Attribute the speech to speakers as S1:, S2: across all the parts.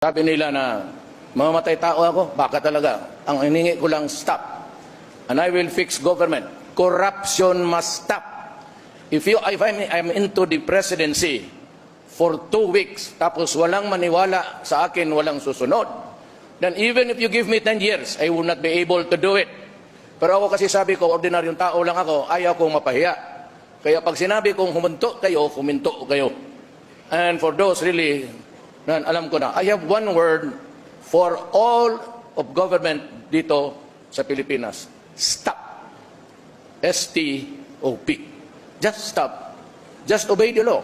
S1: Sabi nila na mamamatay tao ako, baka talaga. Ang hiningi ko lang, stop. And I will fix government. Corruption must stop. If I'm into the presidency for 2 weeks, tapos walang maniwala sa akin, walang susunod, then even if you give me 10 years, I will not be able to do it. Pero ako kasi sabi ko, ordinaryong tao lang ako, ayaw kong mapahiya. Kaya pag sinabi kong huminto kayo. And for those really, alam ko na, I have one word for all of government dito sa Pilipinas. Stop. S-T-O-P. Just stop. Just obey the law.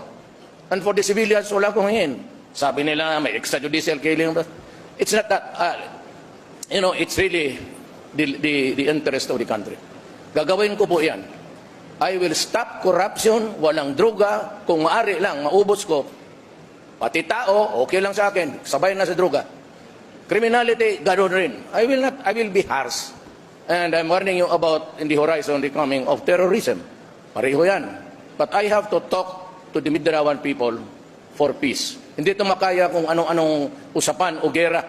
S1: And for the civilians, wala kong hingin. Sabi nila, may extrajudicial killing. It's not that, it's really the interest of the country. Gagawin ko po yan. I will stop corruption, walang droga, kung maaari lang, maubos ko. Pati tao, okay lang sa akin, sabay na sa droga. Criminality, ganoon rin. I will be harsh. And I'm warning you about in the horizon the coming of terrorism. Pareho yan. But I have to talk to the Mindanao people for peace. Hindi ito makaya kung anong usapan o gera.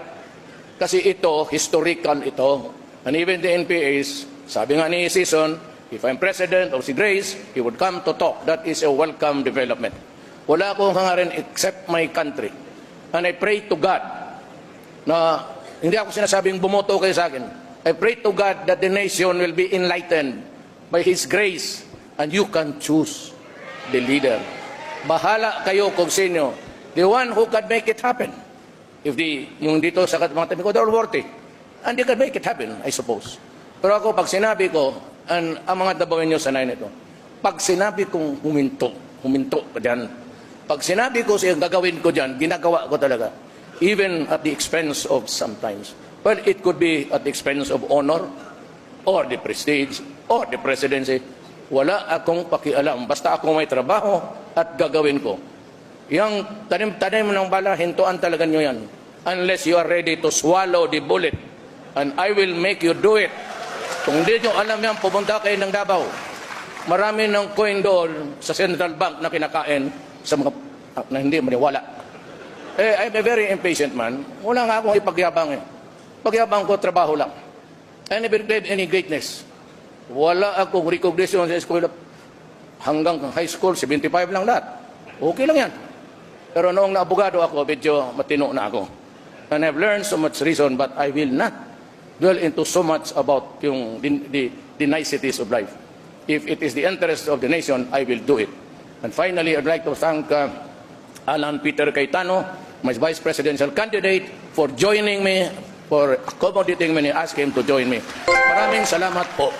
S1: Kasi ito, historical ito. And even the NPAs, sabi nga ni Season, if I'm president of si Grace, he would come to talk. That is a welcome development. Wala akong hangarin except my country. And I pray to God na hindi ako sinasabing bumoto kayo sa akin. I pray to God that the nation will be enlightened by His grace and you can choose the leader. Bahala kayo kung sino. The one who can make it happen. If yung dito sa mga tabi ko, they're worthy. And they can make it happen, I suppose. Pero ako, pag sinabi ko, ang mga dabawin nyo sa nito, pag sinabi kong huminto ka dyan. Pag sinabi ko siya, gagawin ko dyan, ginagawa ko talaga. Even at the expense of sometimes. Well, it could be at the expense of honor, or the prestige, or the presidency. Wala akong pakialam. Basta ako may trabaho at gagawin ko. Yung tanim-tanim ng bala, hintuan talaga nyo yan. Unless you are ready to swallow the bullet. And I will make you do it. Kung hindi nyo alam yan, pupunta kayo ng Davao. Marami ng coin doon sa Central Bank na kinakain sa mga na hindi maniwala. I'm a very impatient man. Wala nga akong ipagyabang eh. Pagyabang ko, trabaho lang. I never claimed any greatness. Wala akong recognition sa school. Hanggang high school, 75 lang lahat. Okay lang yan. Pero noong naabogado ako, medyo matino na ako. And I've learned so much reason, but I will not dwell into so much about the niceties of life. If it is the interest of the nation, I will do it. And finally, I'd like to thank Alan Peter Cayetano, my vice presidential candidate, for joining me, for accommodating me and asking him to join me. Maraming salamat po.